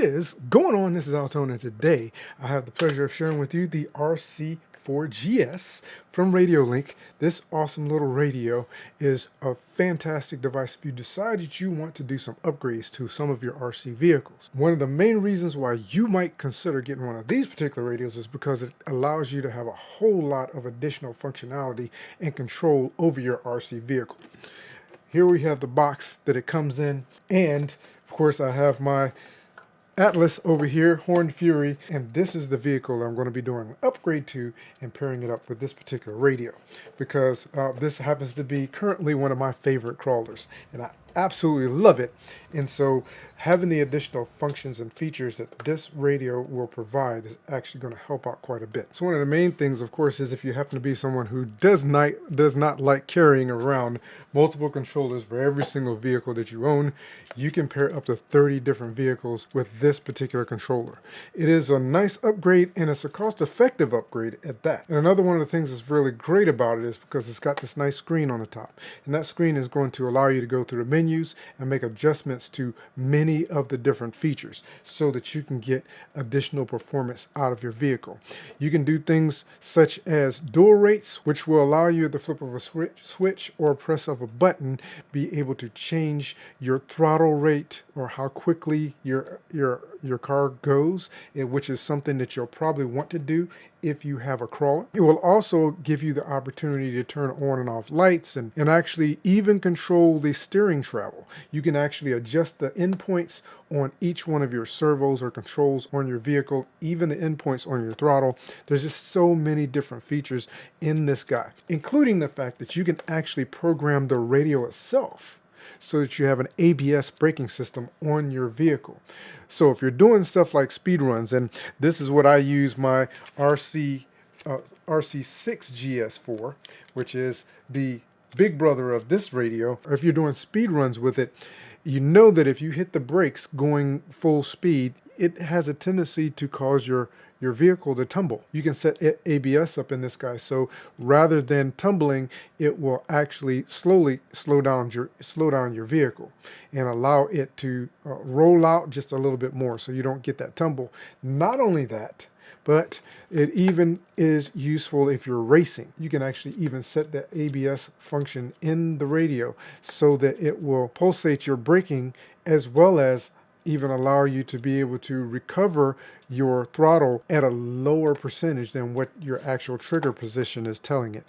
is going on? This is AlTone, and today I have the pleasure of sharing with you the RC4GS from Radiolink. This awesome little radio is a fantastic device if you decide that you want to do some upgrades to some of your RC vehicles. One of the main reasons why you might consider getting one of these particular radios is because it allows you to have a whole lot of additional functionality and control over your RC vehicle. Here we have the box that it comes in, and of course I have my Atlas over here, Horned Fury, and this is the vehicle I'm going to be doing an upgrade to and pairing it up with this particular radio, because this happens to be currently one of my favorite crawlers, and I absolutely love it. And so having the additional functions and features that this radio will provide is actually going to help out quite a bit. So one of the main things, of course, is if you happen to be someone who does not like carrying around multiple controllers for every single vehicle that you own, you can pair up to 30 different vehicles with this particular controller. It is a nice upgrade, and it's a cost-effective upgrade at that. And another one of the things that's really great about it is because it's got this nice screen on the top, and that screen is going to allow you to go through the menus and make adjustments to many of the different features so that you can get additional performance out of your vehicle. You can do things such as dual rates, which will allow you at the flip of a switch or press of a button be able to change your throttle rate or how quickly your car goes, which is something that you'll probably want to do if you have a crawler. It will also give you the opportunity to turn on and off lights and actually even control the steering travel. You can actually adjust the endpoints on each one of your servos or controls on your vehicle, even the endpoints on your throttle. There's just so many different features in this guy, including the fact that you can actually program the radio itself so that you have an ABS braking system on your vehicle. So if you're doing stuff like speed runs, and this is what I use my RC6GS for, which is the big brother of this radio. If you're doing speed runs with it, you know that if you hit the brakes going full speed, it has a tendency to cause your vehicle to tumble. You can set ABS up in this guy, so rather than tumbling, it will actually slowly slow down your vehicle and allow it to roll out just a little bit more so you don't get that tumble. Not only that, but it even is useful if you're racing. You can actually even set the ABS function in the radio so that it will pulsate your braking as well as even allow you to be able to recover your throttle at a lower percentage than what your actual trigger position is telling it.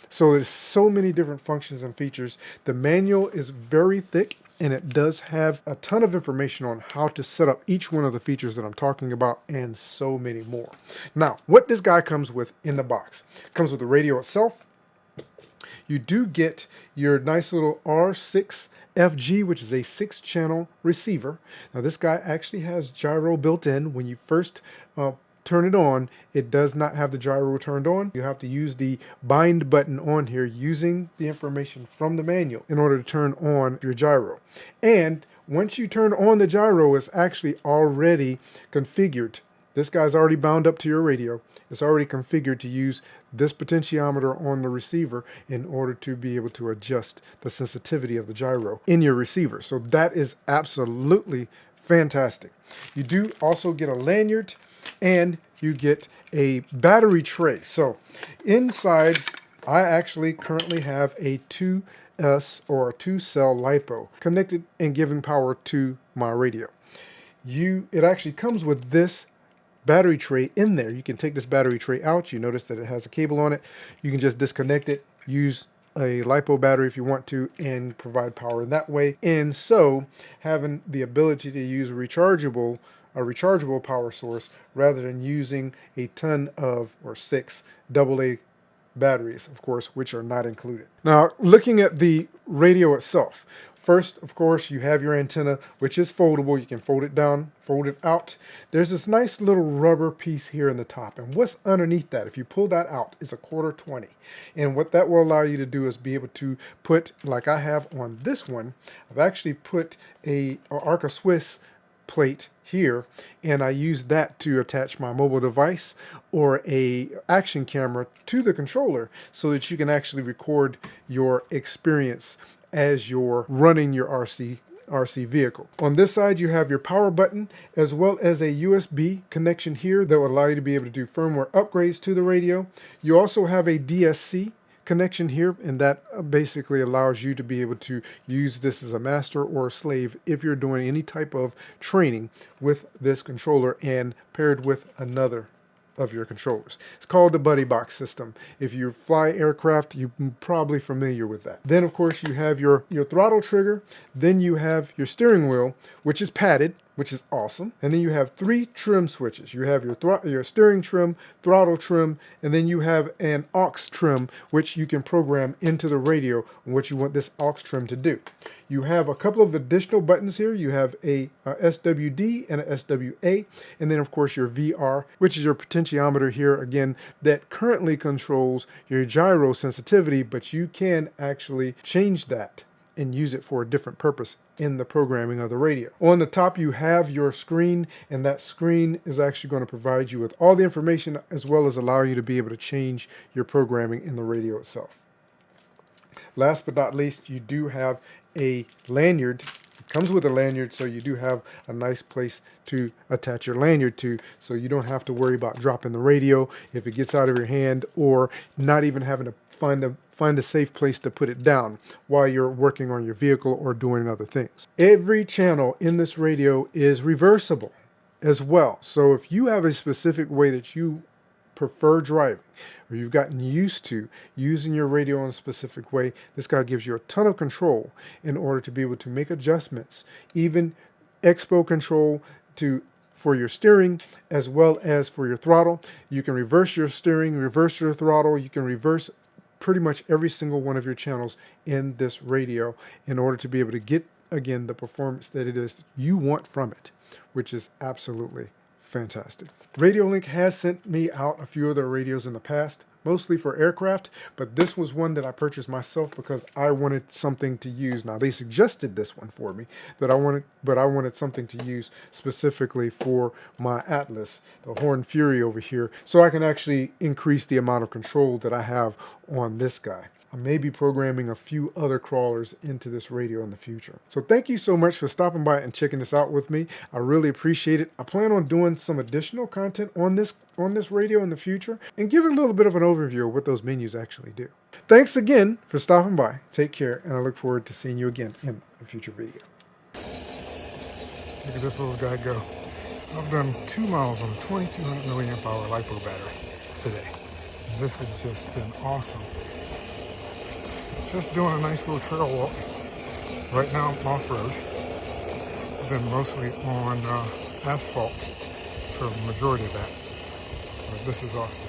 So there's so many different functions and features. The manual is very thick, and it does have a ton of information on how to set up each one of the features that I'm talking about and so many more. Now, what this guy comes with in the box. It comes with the radio itself. You do get your nice little R6FG, which is a 6-channel receiver. Now this guy actually has gyro built in. When you first turn it on, it does not have the gyro turned on. You have to use the bind button on here using the information from the manual in order to turn on your gyro. And once you turn on the gyro, it's actually already configured. This guy's already bound up to your radio. It's already configured to use this potentiometer on the receiver in order to be able to adjust the sensitivity of the gyro in your receiver. So that is absolutely fantastic. You do also get a lanyard, and you get a battery tray. So inside, I actually currently have a 2S or a 2-cell LiPo connected and giving power to my radio. It actually comes with this battery tray in there. You can take this battery tray out. You notice that it has a cable on it. You can just disconnect it, use a LiPo battery if you want to, and provide power in that way. And so having the ability to use a rechargeable power source rather than using a ton of, or 6 AA batteries, of course, which are not included. Now, looking at the radio itself, first, of course, you have your antenna, which is foldable. You can fold it down, fold it out. There's this nice little rubber piece here in the top, and what's underneath that, if you pull that out, is a 1/4 And what that will allow you to do is be able to put, like I have on this one, I've actually put a Arca Swiss plate here, and I use that to attach my mobile device or a action camera to the controller so that you can actually record your experience as you're running your RC RC vehicle. On this side, you have your power button as well as a USB connection here that will allow you to be able to do firmware upgrades to the radio. You also have a DSC connection here, and that basically allows you to be able to use this as a master or a slave if you're doing any type of training with this controller and paired with another of your controllers. It's called the buddy box system. If you fly aircraft, you're probably familiar with that. Then of course you have your throttle trigger, then you have your steering wheel, which is padded, which is awesome. And then you have 3 trim switches. You have your steering trim, throttle trim, and then you have an aux trim, which you can program into the radio what you want this aux trim to do. You have a couple of additional buttons here. You have a SWD and a SWA, and then of course your VR, which is your potentiometer here, again, that currently controls your gyro sensitivity, but you can actually change that and use it for a different purpose in the programming of the radio. On the top you have your screen, and that screen is actually going to provide you with all the information as well as allow you to be able to change your programming in the radio itself. Last but not least, you do have a lanyard. It comes with a lanyard, so you do have a nice place to attach your lanyard to, so you don't have to worry about dropping the radio if it gets out of your hand, or not even having to find a safe place to put it down while you're working on your vehicle or doing other things. Every channel in this radio is reversible as well. So if you have a specific way that you prefer driving, or you've gotten used to using your radio in a specific way, this guy gives you a ton of control in order to be able to make adjustments, even expo control for your steering as well as for your throttle. You can reverse your steering, reverse your throttle, you can reverse pretty much every single one of your channels in this radio in order to be able to get, again, the performance that it is you want from it, which is absolutely fantastic. Radiolink has sent me out a few of their radios in the past, mostly for aircraft, but this was one that I purchased myself because I wanted something to use. Now, they suggested this one for me but I wanted something to use specifically for my Atlas, the Horn Fury over here, so I can actually increase the amount of control that I have on this guy. I may be programming a few other crawlers into this radio in the future. So thank you so much for stopping by and checking this out with me. I really appreciate it. I plan on doing some additional content on this radio in the future and give a little bit of an overview of what those menus actually do. Thanks again for stopping by. Take care, and I look forward to seeing you again in a future video. Look at this little guy go. I've done 2 miles on a 2200 milliamp hour LiPo battery today. And this has just been awesome. Just doing a nice little trail walk. Right now I'm off-road. I've been mostly on asphalt for the majority of that. But this is awesome.